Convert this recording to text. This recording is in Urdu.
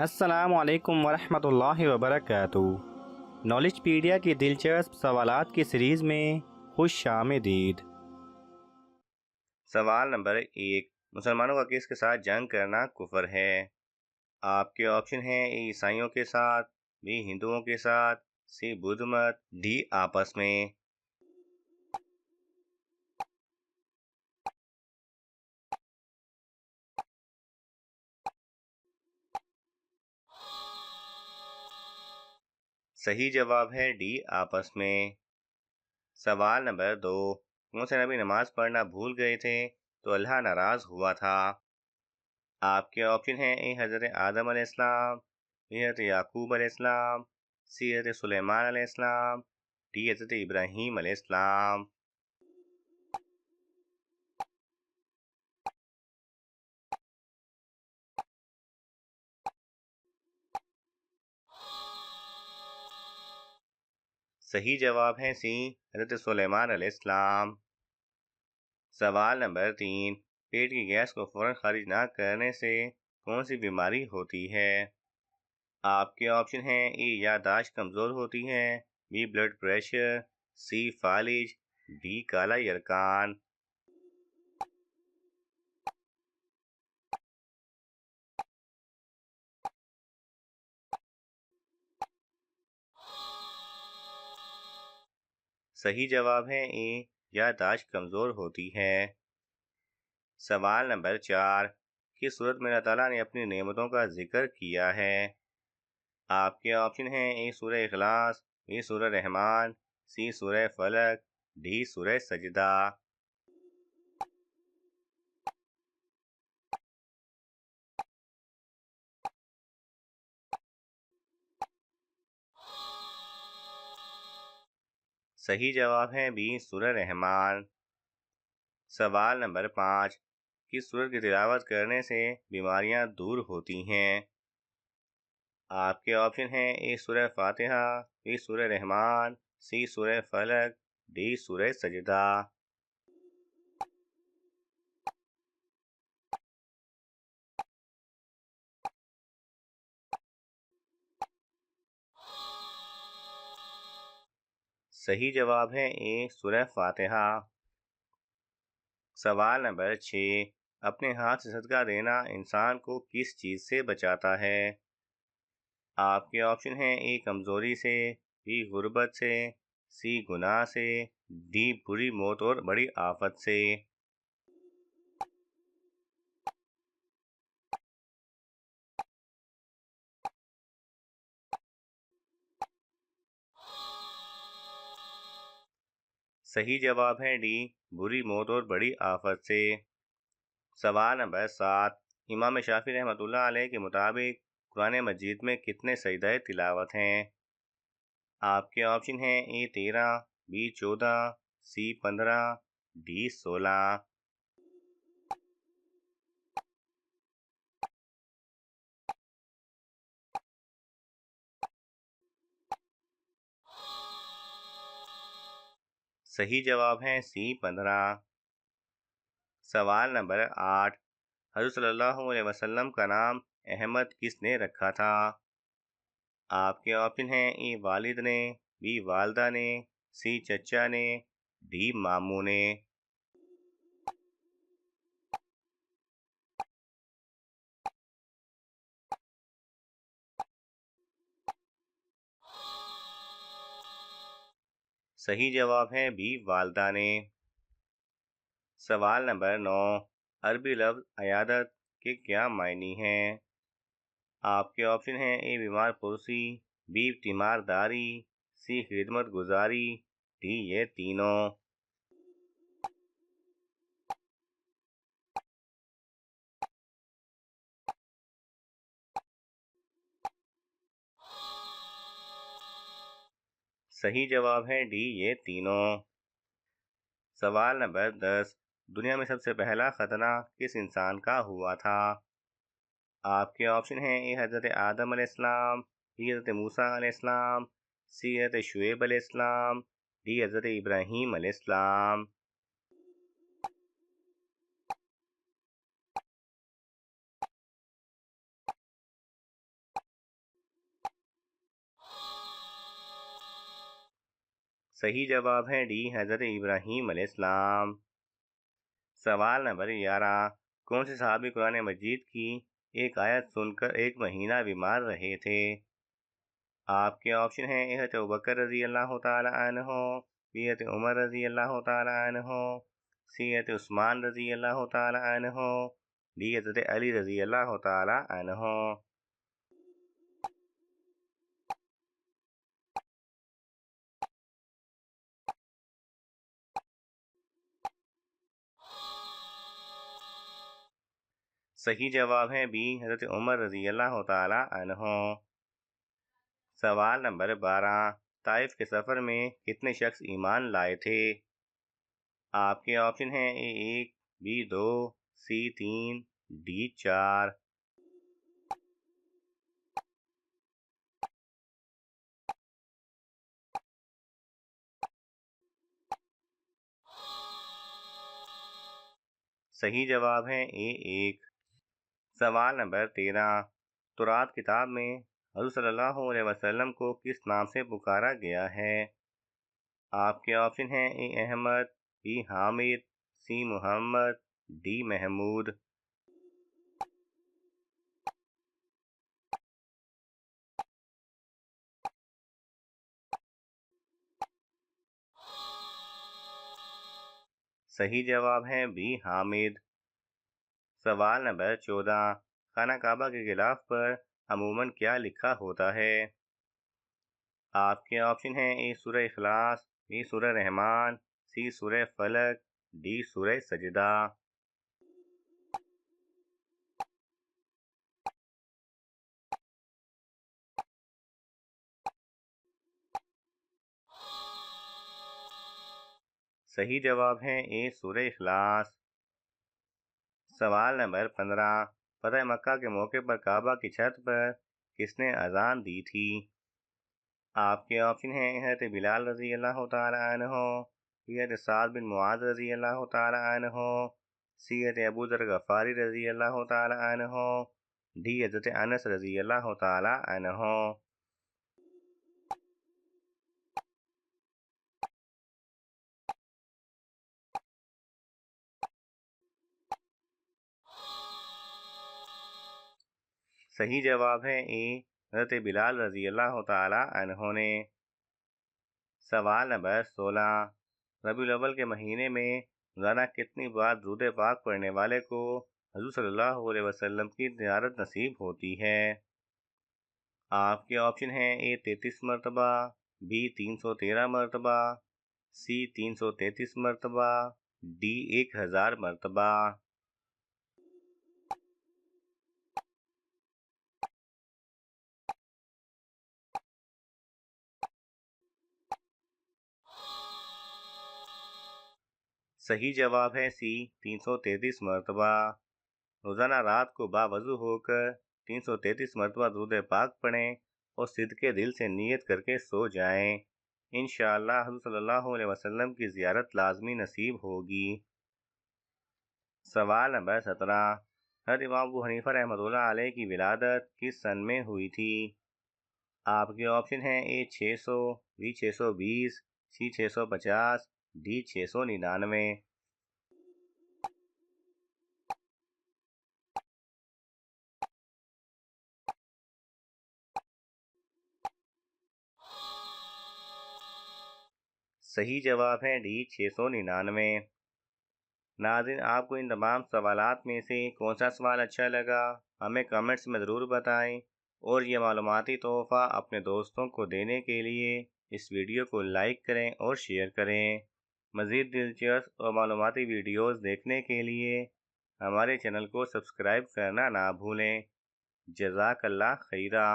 السلام علیکم ورحمۃ اللہ وبرکاتہ۔ نالج پیڈیا کی دلچسپ سوالات کی سیریز میں خوش آمدید۔ سوال نمبر 1، مسلمانوں کا کس کے ساتھ جنگ کرنا کفر ہے؟ آپ کے آپشن ہیں: اے عیسائیوں کے ساتھ، بی ہندوؤں کے ساتھ، سی بدھ مت، ڈی آپس میں۔ صحیح جواب ہے ڈی آپس میں۔ سوال نمبر 2، کون سے نبی نماز پڑھنا بھول گئے تھے تو اللہ ناراض ہوا تھا؟ آپ کے آپشن ہیں: اے حضرت آدم علیہ السلام، بی حضرت یعقوب علیہ السلام، سی حضرت سلیمان علیہ السلام، ڈی حضرت ابراہیم علیہ السلام۔ صحیح جواب ہے سی حضرت سلیمان علیہ السلام۔ سوال نمبر 3، پیٹ کی گیس کو فوراً خارج نہ کرنے سے کون سی بیماری ہوتی ہے؟ آپ کے آپشن ہیں: اے یادداشت کمزور ہوتی ہے، بی بلڈ پریشر، سی فالج، ڈی کالا یرقان۔ صحیح جواب ہے اے یادداشت کمزور ہوتی ہے۔ سوال نمبر 4، کس صورت میں اللہ تعالیٰ نے اپنی نعمتوں کا ذکر کیا ہے؟ آپ کے آپشن ہیں: اے سورہ اخلاص، بی سورہ رحمان، سی سورہ فلق، ڈی سورہ سجدہ۔ صحیح جواب ہے بی سورہ رحمان۔ سوال نمبر 5، کس سورت کی تلاوت کرنے سے بیماریاں دور ہوتی ہیں؟ آپ کے آپشن ہیں: اے سورہ فاتحہ، بی سورہ رحمان، سی سورہ فلق، ڈی سورہ سجدہ۔ صحیح جواب ہے اے سورہ فاتحہ۔ سوال نمبر 6، اپنے ہاتھ سے صدقہ دینا انسان کو کس چیز سے بچاتا ہے؟ آپ کے آپشن ہیں: اے کمزوری سے، بی غربت سے، سی گناہ سے، ڈی بری موت اور بڑی آفت سے۔ صحیح جواب ہے ڈی بری موت اور بڑی آفت سے۔ سوال نمبر 7، امام شافعی رحمۃ اللہ علیہ کے مطابق قرآن مجید میں کتنے سجدہ تلاوت ہیں؟ آپ کے آپشن ہیں: اے 13، بی 14، سی 15، ڈی 16۔ صحیح جواب ہے سی 15۔ سوال نمبر 8، حضرت صلی اللہ علیہ وسلم کا نام احمد کس نے رکھا تھا؟ آپ کے آپشن ہیں: اے والد نے، بی والدہ نے، سی چچا نے، ڈی ماموں نے۔ صحیح جواب ہے بی والدہ نے۔ سوال نمبر 9، عربی لفظ عیادت کے کیا معنی ہیں؟ آپ کے آپشن ہیں: اے بیمار پرسی، بی تیمار داری، سی خدمت گزاری، ڈی یہ تینوں۔ صحیح جواب ہے ڈی یہ تینوں۔ سوال نمبر 10، دنیا میں سب سے پہلا ختنہ کس انسان کا ہوا تھا؟ آپ کے آپشن ہیں: اے حضرت آدم علیہ السلام، بی حضرت موسیٰ علیہ السلام، سی حضرت شعیب علیہ السلام، ڈی حضرت ابراہیم علیہ السلام۔ صحیح جواب ہے ڈی حضرت ابراہیم علیہ السلام۔ سوال نمبر 11، کون سے صحابی قرآن مجید کی ایک آیت سن کر ایک مہینہ بیمار رہے تھے؟ آپ کے آپشن ہیں حضرت ابوبکر رضی اللہ تعالی عنہ، بی حضرت عمر رضی اللہ تعالی عنہ، سی حضرت عثمان رضی اللہ تعالی عنہ، ڈی حضرت علی رضی اللہ تعالی عنہ۔ صحیح جواب ہے بی حضرت عمر رضی اللہ تعالی عنہ۔ سوال نمبر 12، طائف کے سفر میں کتنے شخص ایمان لائے تھے؟ آپ کے آپشن ہیں اے 1، بی 2، سی 3، ڈی 4۔ صحیح جواب ہے اے 1۔ سوال نمبر 13، تورات کتاب میں حضور صلی اللہ علیہ وسلم کو کس نام سے پکارا گیا ہے؟ آپ کے آپشن ہیں A Ahmed, B Hamid, C Muhammad, D Mahmood. صحیح جواب ہے بی حامد۔ سوال نمبر 14، خانہ کعبہ کے غلاف پر عموماً کیا لکھا ہوتا ہے؟ آپ کے آپشن ہیں اے سورہ اخلاص، بی سورہ رحمان، سی سورہ فلق، ڈی سورہ سجدہ۔ صحیح جواب ہے اے سورہ اخلاص۔ سوال نمبر 15، فتح مکہ کے موقع پر کعبہ کی چھت پر کس نے اذان دی تھی؟ آپ کے آپشن ہیں حضرت بلال رضی اللہ تعالی عنہ، حضرت سعد بن معاذ رضی اللہ تعالی عنہ، سی حضرت ابو ذر غفاری رضی اللہ تعالی عنہ، ڈی حضرت انس رضی اللہ تعالی عنہ۔ صحیح جواب ہے اے حضرت بلال رضی اللہ تعالی عنہ نے۔ سوال نمبر 16، ربیع الاول کے مہینے میں روزانہ کتنی بار درود پاک پڑھنے والے کو حضور صلی اللہ علیہ وسلم کی زیارت نصیب ہوتی ہے؟ آپ کے آپشن ہیں اے 33 مرتبہ، بی 313 مرتبہ، سی 333 مرتبہ، ڈی 1000 مرتبہ۔ صحیح جواب ہے سی 333 مرتبہ۔ روزانہ رات کو باوضو ہو کر 333 مرتبہ درود پاک پڑھیں اور صدقے دل سے نیت کر کے سو جائیں، انشاءاللہ حضور صلی اللہ علیہ وسلم کی زیارت لازمی نصیب ہوگی۔ سوال نمبر 17، حضرت امام ابو حنیفہ رحمۃ اللہ علیہ کی ولادت کس سن میں ہوئی تھی؟ آپ کے آپشن ہیں اے 600، بی 620، سی 650، ڈی 699۔ صحیح جواب ہے ڈی 699۔ ناظرین، آپ کو ان تمام سوالات میں سے کون سا سوال اچھا لگا ہمیں کمنٹس میں ضرور بتائیں، اور یہ معلوماتی تحفہ اپنے دوستوں کو دینے کے لیے اس ویڈیو کو لائک کریں اور شیئر کریں۔ مزید دلچسپ اور معلوماتی ویڈیوز دیکھنے کے لیے ہمارے چینل کو سبسکرائب کرنا نہ بھولیں۔ جزاک اللہ خیرہ۔